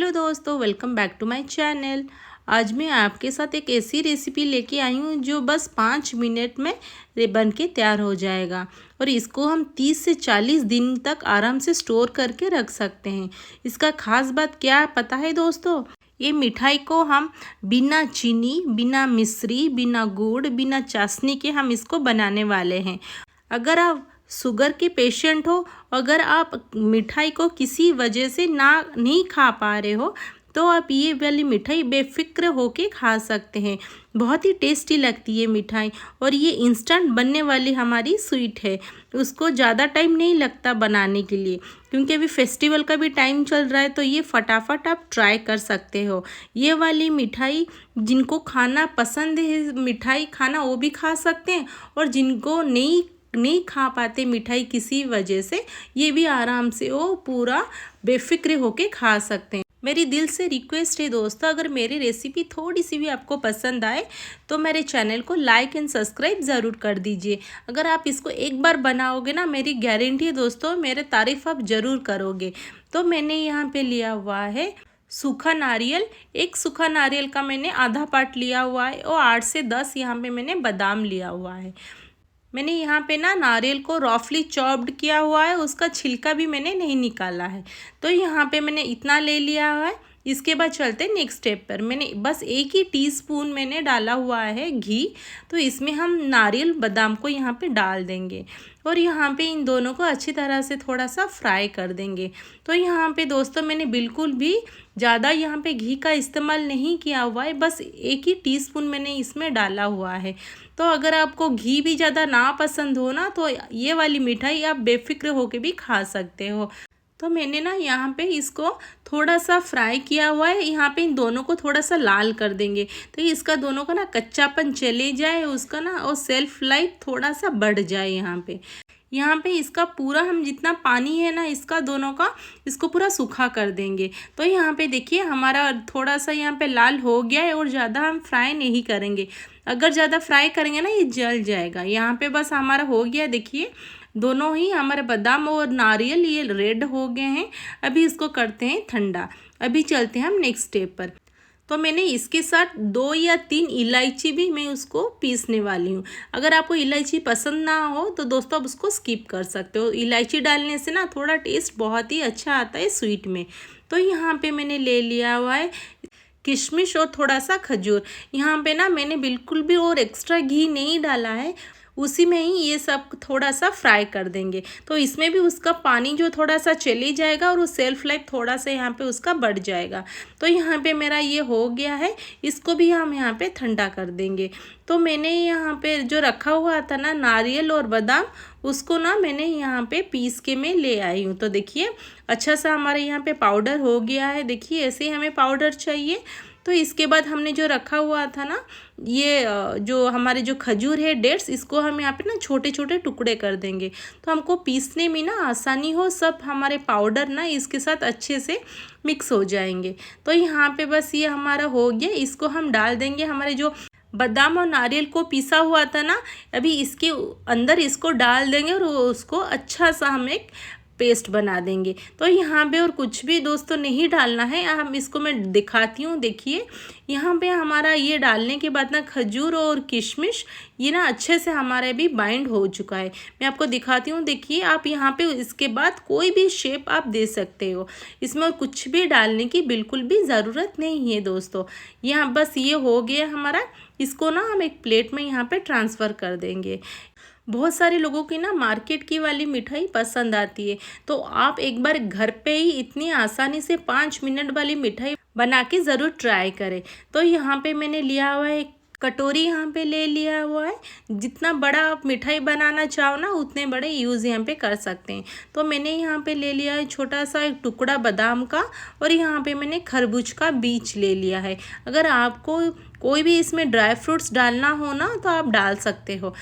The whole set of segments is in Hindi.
हेलो दोस्तों, welcome back to my channel. आज मैं आपके साथ एक ऐसी रेसिपी लेके आई हूँ जो बस 5 मिनट में बन के तैयार हो जाएगा और इसको हम 30 से 40 दिन तक आराम से स्टोर करके रख सकते हैं। इसका खास बात क्या है पता है दोस्तों? ये मिठाई को हम बिना चीनी, बिना मिश्री, बिना गुड़, बिना चाशनी के हम इसको बनाने वाले हैं। अगर आप शुगर के पेशेंट हो, अगर आप मिठाई को किसी वजह से नहीं खा पा रहे हो, तो आप ये वाली मिठाई बेफिक्र होके खा सकते हैं। बहुत ही टेस्टी लगती है मिठाई और ये इंस्टेंट बनने वाली हमारी स्वीट है। उसको ज़्यादा टाइम नहीं लगता बनाने के लिए, क्योंकि अभी फेस्टिवल का भी टाइम चल रहा है, तो ये फटाफट आप ट्राई कर सकते हो। ये वाली मिठाई जिनको खाना पसंद है, मिठाई खाना, वो भी खा सकते हैं, और जिनको नहीं खा पाते मिठाई किसी वजह से, ये भी आराम से वो पूरा बेफिक्र होके खा सकते हैं। मेरी दिल से रिक्वेस्ट है दोस्तों, अगर मेरी रेसिपी थोड़ी सी भी आपको पसंद आए तो मेरे चैनल को लाइक एंड सब्सक्राइब ज़रूर कर दीजिए। अगर आप इसको एक बार बनाओगे ना, मेरी गारंटी है दोस्तों, मेरे तारीफ़ आप ज़रूर करोगे। तो मैंने यहाँ पे लिया हुआ है सूखा नारियल। एक सूखा नारियल का मैंने आधा पार्ट लिया हुआ है और 8 से 10 यहाँ पे मैंने बादाम लिया हुआ है। मैंने यहाँ पे ना नारियल को रफली चॉप्ड किया हुआ है, उसका छिलका भी मैंने नहीं निकाला है। तो यहाँ पे मैंने इतना ले लिया हुआ है। इसके बाद चलते हैं नेक्स्ट स्टेप पर। मैंने बस 1 ही टीस्पून मैंने डाला हुआ है घी। तो इसमें हम नारियल बादाम को यहाँ पे डाल देंगे और यहाँ पे इन दोनों को अच्छी तरह से थोड़ा सा फ्राई कर देंगे। तो यहाँ पे दोस्तों मैंने बिल्कुल भी ज़्यादा यहाँ पे घी का इस्तेमाल नहीं किया हुआ है, बस 1 ही टीस्पून मैंने इसमें डाला हुआ है। तो अगर आपको घी भी ज़्यादा ना पसंद हो ना, तो ये वाली मिठाई आप बेफिक्र होके भी खा सकते हो। तो मैंने ना यहाँ पे इसको थोड़ा सा फ्राई किया हुआ है। यहाँ पे इन दोनों को थोड़ा सा लाल कर देंगे, तो इसका दोनों का ना कच्चापन चले जाए, उसका ना और सेल्फ लाइफ थोड़ा सा बढ़ जाए। यहाँ पे इसका पूरा हम जितना पानी है ना इसका दोनों का, इसको पूरा सूखा कर देंगे। तो यहाँ पे देखिए हमारा थोड़ा सा यहाँ पे लाल हो गया है और ज़्यादा हम फ्राई नहीं करेंगे। अगर ज़्यादा फ्राई करेंगे ना ये जल जाएगा। यहाँ पे बस हमारा हो गया, देखिए दोनों ही हमारे बादाम और नारियल ये रेड हो गए हैं। अभी इसको करते हैं ठंडा। अभी चलते हैं हम नेक्स्ट स्टेप पर। तो मैंने इसके साथ 2 या 3 इलायची भी मैं उसको पीसने वाली हूँ। अगर आपको इलायची पसंद ना हो तो दोस्तों आप उसको स्किप कर सकते हो। इलायची डालने से ना थोड़ा टेस्ट बहुत ही अच्छा आता है स्वीट में। तो यहाँ पे मैंने ले लिया हुआ है किशमिश और थोड़ा सा खजूर। यहाँ पे ना मैंने बिल्कुल भी और एक्स्ट्रा घी नहीं डाला है, उसी में ही ये सब थोड़ा सा फ्राई कर देंगे। तो इसमें भी उसका पानी जो थोड़ा सा चली जाएगा और वो सेल्फ लाइफ थोड़ा सा यहाँ पे उसका बढ़ जाएगा। तो यहाँ पे मेरा ये हो गया है, इसको भी हम यहाँ पे ठंडा कर देंगे। तो मैंने यहाँ पे जो रखा हुआ था ना नारियल और बादाम, उसको ना मैंने यहाँ पे पीस के मैं ले आई हूँ। तो देखिए अच्छा सा हमारे यहाँ पे पाउडर हो गया है। देखिए ऐसे ही हमें पाउडर चाहिए। तो इसके बाद हमने जो रखा हुआ था ना, ये जो हमारे जो खजूर है डेट्स, इसको हम यहाँ पे ना छोटे छोटे टुकड़े कर देंगे, तो हमको पीसने में ना आसानी हो। सब हमारे पाउडर ना इसके साथ अच्छे से मिक्स हो जाएंगे। तो यहाँ पे बस ये हमारा हो गया। इसको हम डाल देंगे हमारे जो बादाम और नारियल को पीसा हुआ था ना, अभी इसके अंदर इसको डाल देंगे और उसको अच्छा सा हम एक पेस्ट बना देंगे। तो यहाँ पे और कुछ भी दोस्तों नहीं डालना है। हम इसको मैं दिखाती हूँ। देखिए यहाँ पे हमारा ये डालने के बाद ना खजूर और किशमिश ये ना अच्छे से हमारा भी बाइंड हो चुका है। मैं आपको दिखाती हूँ। देखिए आप यहाँ पे इसके बाद कोई भी शेप आप दे सकते हो, इसमें और कुछ भी डालने की बिल्कुल भी ज़रूरत नहीं है दोस्तों। यहाँ बस ये हो गया हमारा। इसको ना हम एक प्लेट में यहाँ पे ट्रांसफ़र कर देंगे। बहुत सारे लोगों की ना मार्केट की वाली मिठाई पसंद आती है, तो आप एक बार घर पे ही इतनी आसानी से 5 मिनट वाली मिठाई बना के ज़रूर ट्राई करें। तो यहाँ पे मैंने लिया हुआ है कटोरी, यहाँ पे ले लिया हुआ है। जितना बड़ा आप मिठाई बनाना चाहो ना उतने बड़े यूज़ यहाँ पे कर सकते हैं। तो मैंने यहाँ पे ले लिया है छोटा सा एक टुकड़ा बादाम का, और यहाँ पे मैंने खरबूज का बीज ले लिया है। अगर आपको कोई भी इसमें ड्राई फ्रूट्स डालना हो ना तो आप डाल सकते हो।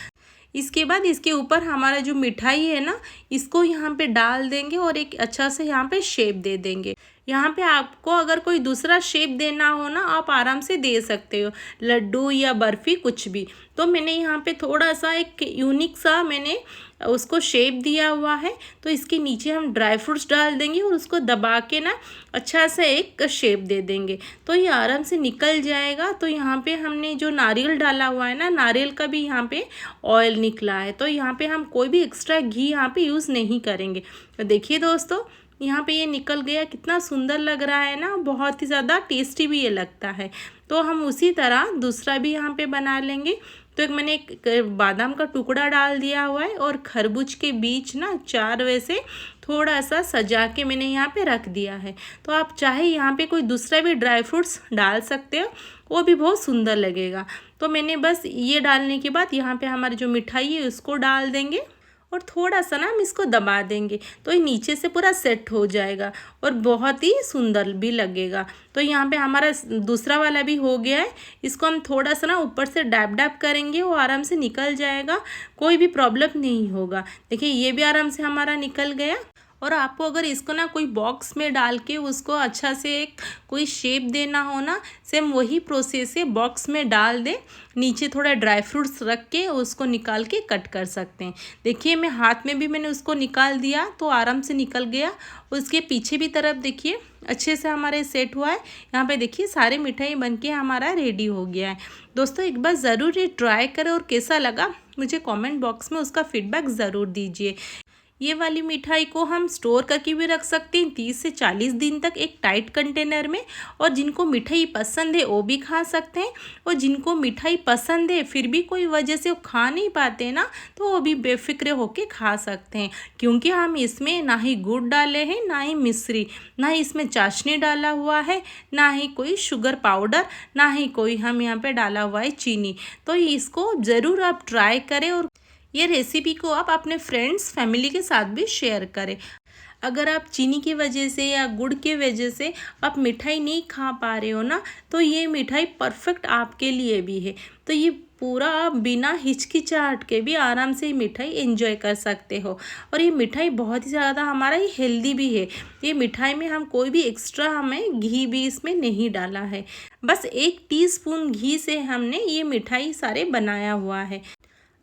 इसके बाद इसके ऊपर हमारा जो मिठाई है ना, इसको यहाँ पे डाल देंगे और एक अच्छा से यहाँ पे शेप दे देंगे। यहाँ पे आपको अगर कोई दूसरा शेप देना हो ना, आप आराम से दे सकते हो, लड्डू या बर्फ़ी कुछ भी। तो मैंने यहाँ पे थोड़ा सा एक यूनिक सा मैंने उसको शेप दिया हुआ है। तो इसके नीचे हम ड्राई फ्रूट्स डाल देंगे और उसको दबा के ना अच्छा सा एक शेप दे देंगे, तो ये आराम से निकल जाएगा। तो यहाँ पे हमने जो नारियल डाला हुआ है ना, नारियल का भी यहाँ पे ऑयल निकला है। तो यहाँ पे हम कोई भी एक्स्ट्रा घी यहाँ पे यूज़ नहीं करेंगे। तो देखिए दोस्तों, यहाँ पे ये निकल गया, कितना सुंदर लग रहा है ना, बहुत ही ज़्यादा टेस्टी भी ये लगता है। तो हम उसी तरह दूसरा भी यहाँ पे बना लेंगे। तो एक मैंने एक बादाम का टुकड़ा डाल दिया हुआ है और खरबूज के बीच ना 4 वैसे थोड़ा सा सजा के मैंने यहाँ पे रख दिया है। तो आप चाहे यहाँ पे कोई दूसरा भी ड्राई फ्रूट्स डाल सकते हो, वो भी बहुत सुंदर लगेगा। तो मैंने बस ये डालने के बाद यहाँ पे हमारी जो मिठाई है उसको डाल देंगे और थोड़ा सा ना हम इसको दबा देंगे, तो ये नीचे से पूरा सेट हो जाएगा और बहुत ही सुंदर भी लगेगा। तो यहाँ पे हमारा दूसरा वाला भी हो गया है। इसको हम थोड़ा सा ना ऊपर से डैब डैब करेंगे, वो आराम से निकल जाएगा, कोई भी प्रॉब्लम नहीं होगा। देखिए ये भी आराम से हमारा निकल गया। और आपको अगर इसको ना कोई बॉक्स में डाल के उसको अच्छा से एक कोई शेप देना हो ना, सेम वही प्रोसेस है, बॉक्स में डाल दे, नीचे थोड़ा ड्राई फ्रूट्स रख के उसको निकाल के कट कर सकते हैं। देखिए मैं हाथ में भी मैंने उसको निकाल दिया तो आराम से निकल गया। उसके पीछे भी तरफ देखिए अच्छे से हमारे सेट हुआ है। यहाँ पे देखिए सारे मिठाई बनके हमारा रेडी हो गया है। दोस्तों एक बार ज़रूर ये ट्राई करें और कैसा लगा मुझे कमेंट बॉक्स में उसका फीडबैक ज़रूर दीजिए। ये वाली मिठाई को हम स्टोर करके भी रख सकते हैं 30 से 40 दिन तक एक टाइट कंटेनर में। और जिनको मिठाई पसंद है वो भी खा सकते हैं, और जिनको मिठाई पसंद है फिर भी कोई वजह से वो खा नहीं पाते ना, तो वो भी बेफिक्र होके खा सकते हैं। क्योंकि हम इसमें ना ही गुड़ डाले हैं, ना ही मिश्री, ना ही इसमें चाशनी डाला हुआ है, ना ही कोई शुगर पाउडर, ना ही कोई हम यहाँ पे डाला हुआ है चीनी। तो इसको ज़रूर आप ट्राई करें और ये रेसिपी को आप अपने फ्रेंड्स फैमिली के साथ भी शेयर करें। अगर आप चीनी की वजह से या गुड़ की वजह से आप मिठाई नहीं खा पा रहे हो ना, तो ये मिठाई परफेक्ट आपके लिए भी है। तो ये पूरा आप बिना हिचकिचाहट के भी आराम से ये मिठाई एंजॉय कर सकते हो। और ये मिठाई बहुत ही ज़्यादा हमारा ये हेल्दी भी है। ये मिठाई में हम कोई भी एक्स्ट्रा हमें घी भी इसमें नहीं डाला है, बस 1 टीस्पून घी से हमने ये मिठाई सारे बनाया हुआ है।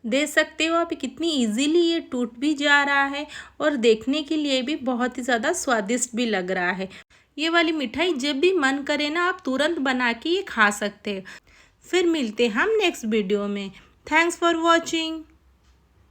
दे सकते हो आप, कितनी इजीली ये टूट भी जा रहा है और देखने के लिए भी बहुत ही ज़्यादा स्वादिष्ट भी लग रहा है। ये वाली मिठाई जब भी मन करे ना, आप तुरंत बना के ये खा सकते हैं। फिर मिलते हैं हम नेक्स्ट वीडियो में। Thanks for watching.